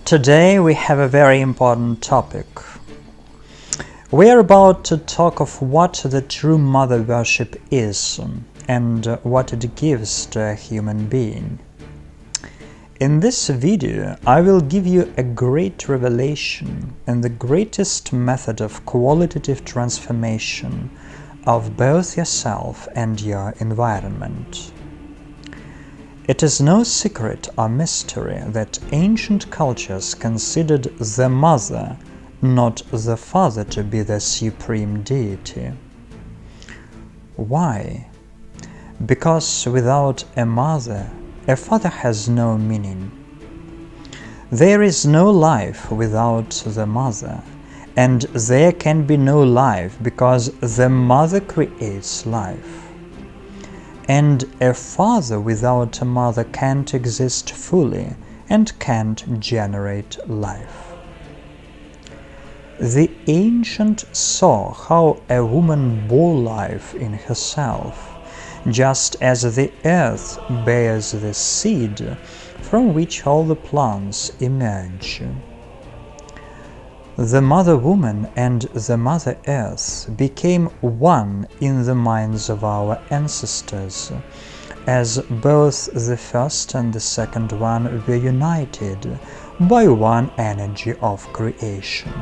Today we have a very important topic. We are about to talk of what the true mother worship is and what it gives to a human being. In this video, I will give you a great revelation and the greatest method of qualitative transformation of both yourself and your environment. It is no secret or mystery that ancient cultures considered the mother, not the father, to be the supreme deity. Why? Because without a mother, a father has no meaning. There is no life without the mother, and there can be no life because the mother creates life. And a father without a mother can't exist fully and can't generate life. The ancient saw how a woman bore life in herself, just as the earth bears the seed from which all the plants emerge. The mother woman and the mother earth became one in the minds of our ancestors, as both the first and the second one were united by one energy of creation.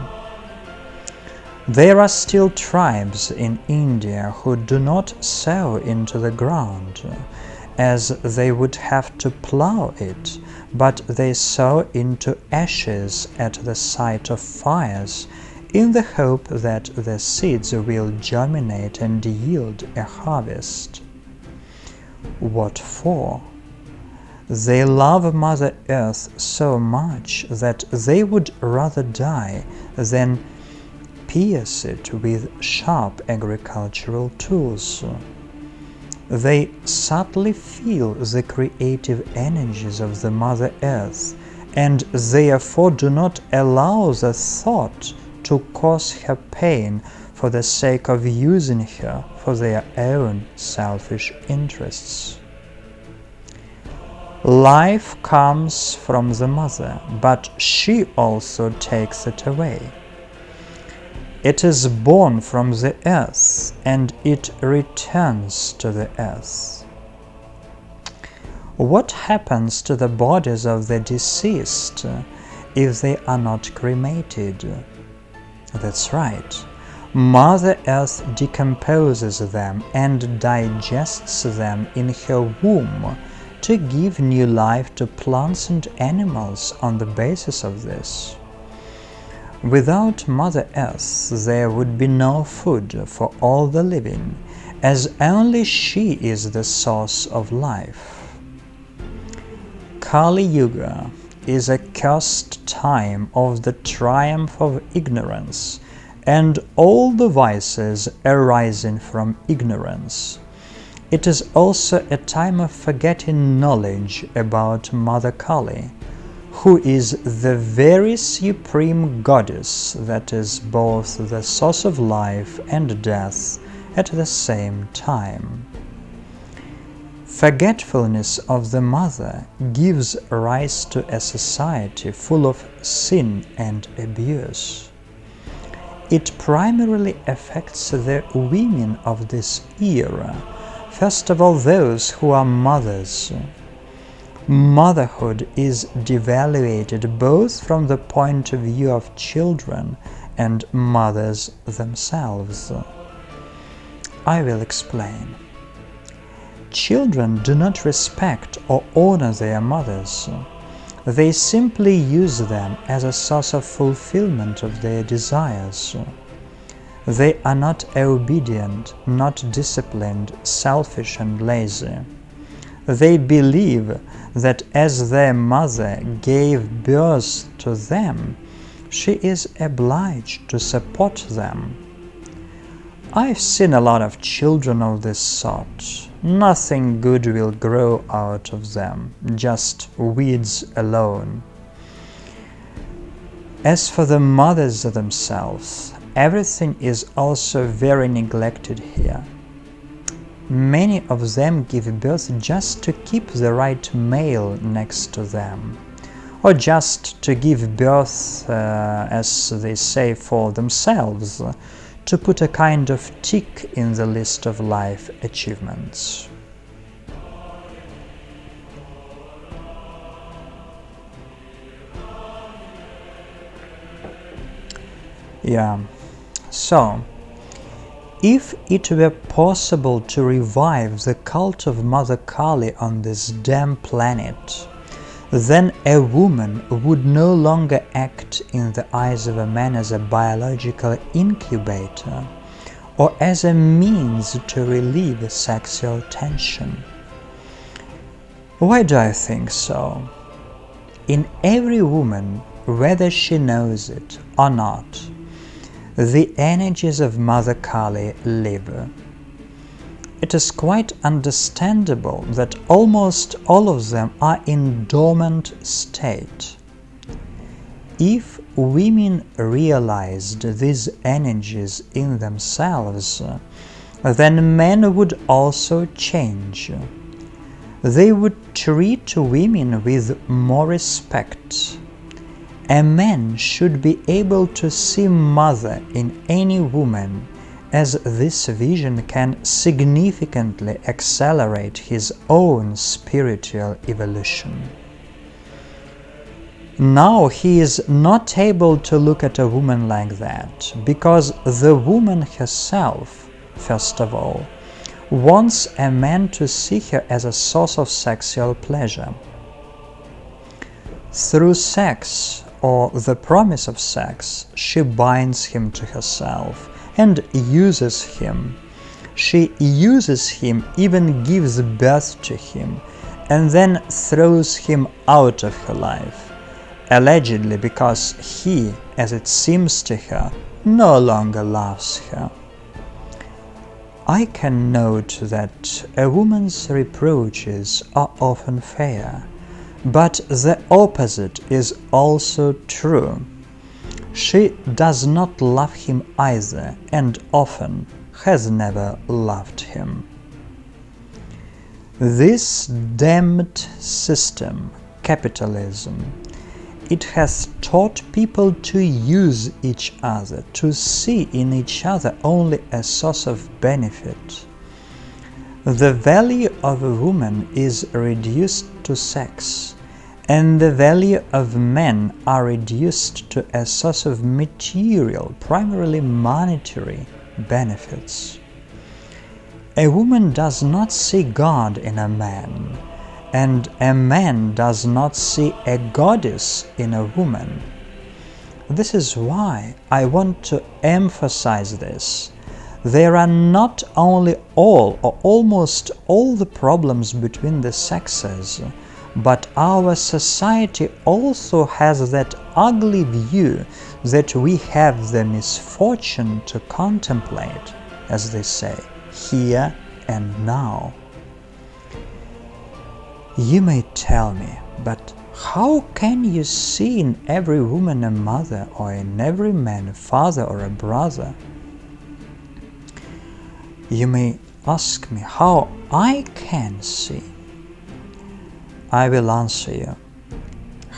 There are still tribes in India who do not sow into the ground, as they would have to plow it, but they sow into ashes at the site of fires in the hope that the seeds will germinate and yield a harvest. What for? They love Mother Earth so much that they would rather die than pierce it with sharp agricultural tools. They subtly feel the creative energies of the Mother Earth and therefore do not allow the thought to cause her pain for the sake of using her for their own selfish interests. Life comes from the Mother, but she also takes it away. It is born from the earth, and it returns to the earth. What happens to the bodies of the deceased if they are not cremated? That's right. Mother Earth decomposes them and digests them in her womb to give new life to plants and animals on the basis of this. Without Mother Earth, there would be no food for all the living, as only she is the source of life. Kali Yuga is a cursed time of the triumph of ignorance and all the vices arising from ignorance. It is also a time of forgetting knowledge about Mother Kali, who is the very supreme goddess that is both the source of life and death at the same time. Forgetfulness of the mother gives rise to a society full of sin and abuse. It primarily affects the women of this era, first of all those who are mothers. Motherhood is devaluated both from the point of view of children and mothers themselves. I will explain. Children do not respect or honor their mothers. They simply use them as a source of fulfillment of their desires. They are not obedient, not disciplined, selfish and lazy. They believe that as their mother gave birth to them, she is obliged to support them. I've seen a lot of children of this sort. Nothing good will grow out of them, just weeds alone. As for the mothers themselves, everything is also very neglected here. Many of them give birth just to keep the right male next to them, or just to give birth, as they say, for themselves, to put a kind of tick in the list of life achievements. Yeah, so if it were possible to revive the cult of Mother Kali on this damn planet, then a woman would no longer act in the eyes of a man as a biological incubator or as a means to relieve sexual tension. Why do I think so? In every woman, whether she knows it or not, the energies of Mother Kali live. It is quite understandable that almost all of them are in dormant state. If women realized these energies in themselves, then men would also change. They would treat women with more respect. A man should be able to see mother in any woman, as this vision can significantly accelerate his own spiritual evolution. Now he is not able to look at a woman like that, because the woman herself, first of all, wants a man to see her as a source of sexual pleasure. Through sex, or the promise of sex, she binds him to herself and uses him. She uses him, even gives birth to him, and then throws him out of her life, allegedly because he, as it seems to her, no longer loves her. I can note that a woman's reproaches are often fair, but the opposite is also true. She does not love him either, and often has never loved him. This damned system, capitalism, it has taught people to use each other, to see in each other only a source of benefit. The value of a woman is reduced to sex, and the value of men are reduced to a source of material, primarily monetary, benefits. A woman does not see God in a man, and a man does not see a goddess in a woman. This is why I want to emphasize this. There are not only all or almost all the problems between the sexes, but our society also has that ugly view that we have the misfortune to contemplate, as they say, here and now. You may tell me, but how can you see in every woman a mother, or in every man a father or a brother? You may ask me how I can see. I will answer you.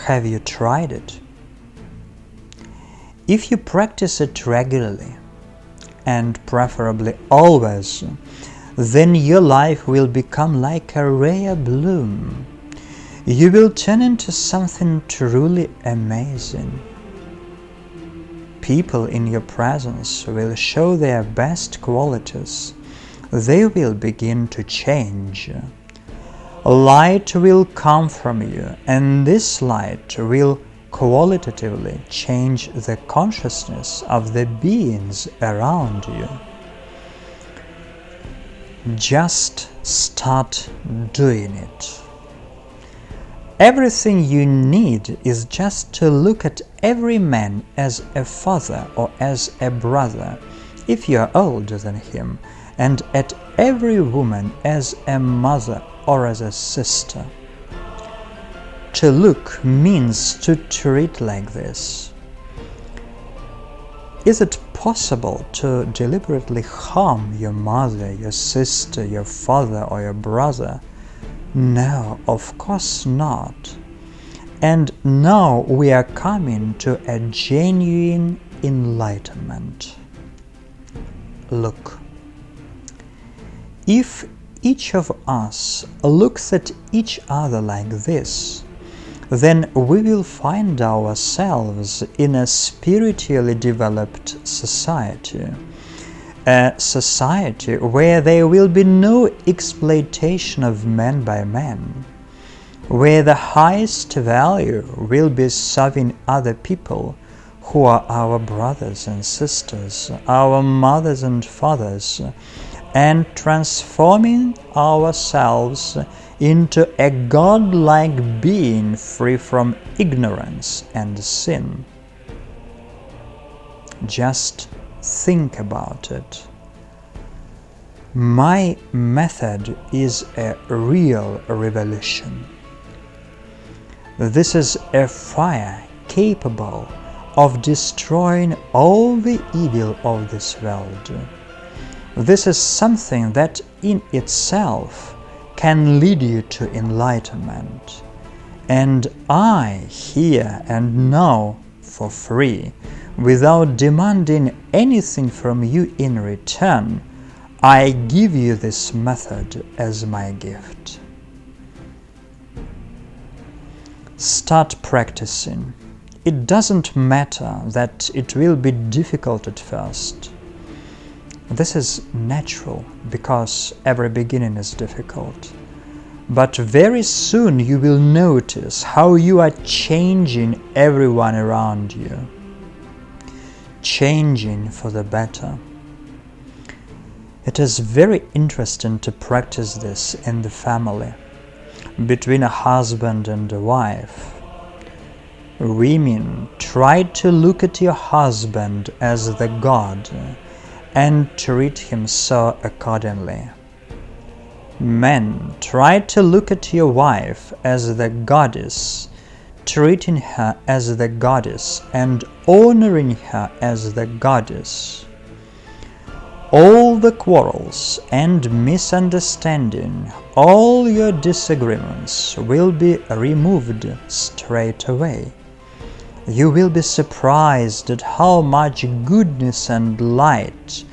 Have you tried it? If you practice it regularly, and preferably always, then your life will become like a rare bloom. You will turn into something truly amazing. People in your presence will show their best qualities. They will begin to change. Light will come from you, and this light will qualitatively change the consciousness of the beings around you. Just start doing it. Everything you need is just to look at every man as a father or as a brother, if you are older than him, and at every woman as a mother or as a sister. To look means to treat like this. Is it possible to deliberately harm your mother, your sister, your father, or your brother? No, of course not. And now we are coming to a genuine enlightenment. Look, if each of us looks at each other like this, then we will find ourselves in a spiritually developed society. A society where there will be no exploitation of man by man, where the highest value will be serving other people who are our brothers and sisters, our mothers and fathers, and transforming ourselves into a godlike being free from ignorance and sin. Just think about it. My method is a real revolution. This is a fire capable of destroying all the evil of this world. This is something that in itself can lead you to enlightenment. And I, here and now, for free, without demanding anything from you in return, I give you this method as my gift. Start practicing. It doesn't matter that it will be difficult at first. This is natural because every beginning is difficult. But very soon you will notice how you are changing everyone around you. Changing for the better. It is very interesting to practice this in the family, between a husband and a wife. Women, try to look at your husband as the God and treat him so accordingly. Men, try to look at your wife as the goddess, treating her as the goddess and honoring her as the goddess. All the quarrels and misunderstanding, all your disagreements will be removed straight away. You will be surprised at how much goodness and light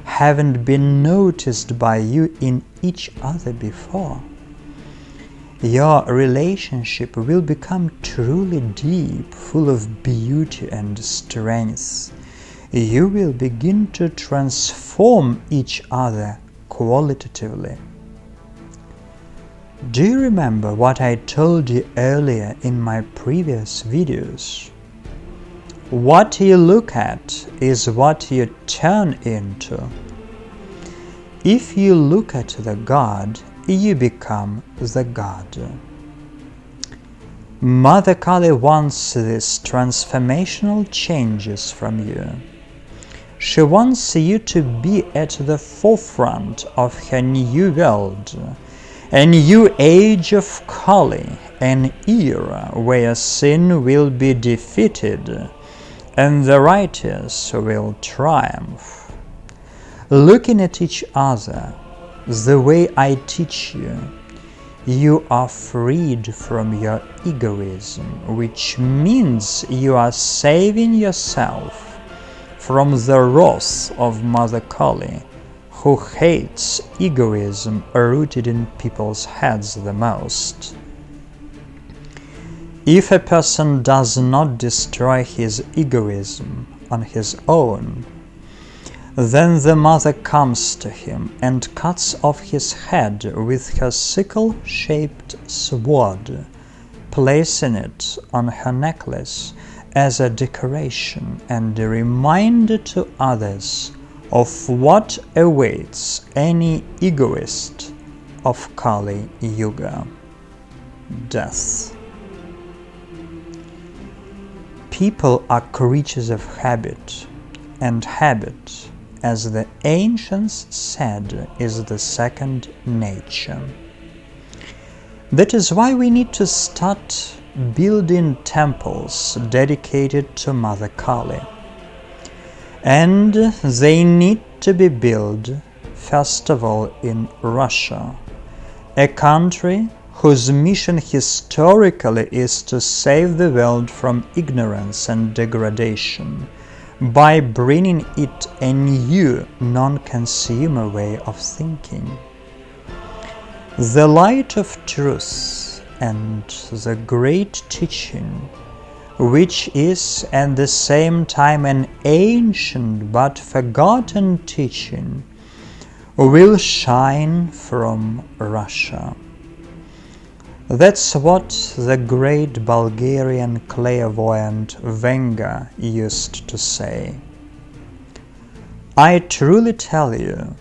haven't been noticed by you in each other before. Your relationship will become truly deep, full of beauty and strength. You will begin to transform each other qualitatively. Do you remember what I told you earlier in my previous videos? What you look at is what you turn into. If you look at the God, you become the God. Mother Kali wants these transformational changes from you. She wants you to be at the forefront of her new world, a new age of Kali, an era where sin will be defeated and the righteous will triumph. Looking at each other the way I teach you, you are freed from your egoism, which means you are saving yourself from the wrath of Mother Kali, who hates egoism rooted in people's heads the most. If a person does not destroy his egoism on his own, then the mother comes to him and cuts off his head with her sickle-shaped sword, placing it on her necklace as a decoration and a reminder to others of what awaits any egoist of Kali Yuga: death. People are creatures of habit, and habit, as the ancients said, is the second nature. That is why we need to start building temples dedicated to Mother Kali. And they need to be built, first of all, in Russia, a country whose mission historically is to save the world from ignorance and degradation by bringing it a new, non-consumer way of thinking. The light of truth and the great teaching, which is at the same time an ancient but forgotten teaching, will shine from Russia. That's what the great Bulgarian clairvoyant Venga used to say. I truly tell you,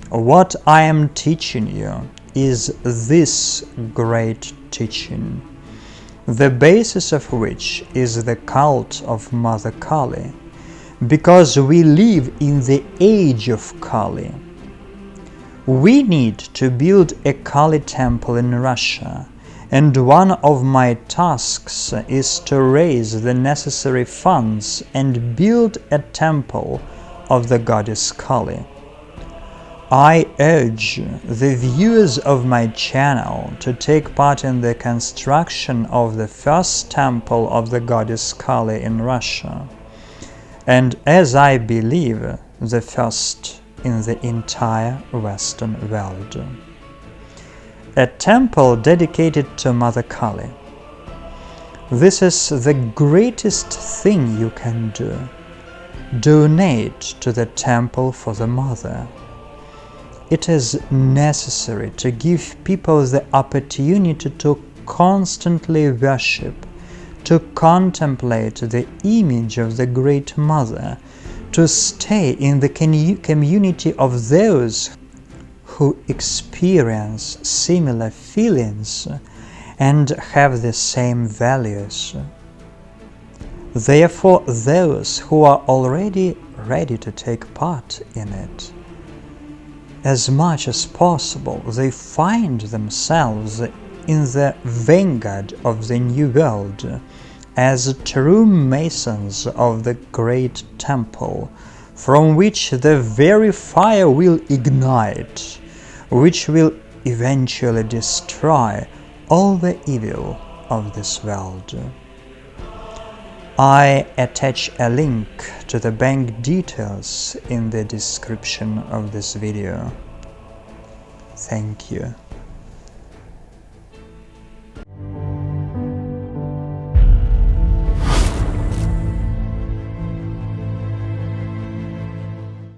what I am teaching you is this great teaching, the basis of which is the cult of Mother Kali, because we live in the age of Kali. We need to build a Kali temple in Russia, and one of my tasks is to raise the necessary funds and build a temple of the goddess Kali. I urge the viewers of my channel to take part in the construction of the first temple of the goddess Kali in Russia, and as I believe, the first in the entire Western world. A temple dedicated to Mother Kali. This is the greatest thing you can do. Donate to the temple for the Mother. It is necessary to give people the opportunity to constantly worship, to contemplate the image of the Great Mother, to stay in the community of those who experience similar feelings and have the same values. Therefore, those who are already ready to take part in it, as much as possible, they find themselves in the vanguard of the new world, as true masons of the great temple, from which the very fire will ignite, which will eventually destroy all the evil of this world. I attach a link to the bank details in the description of this video. Thank you.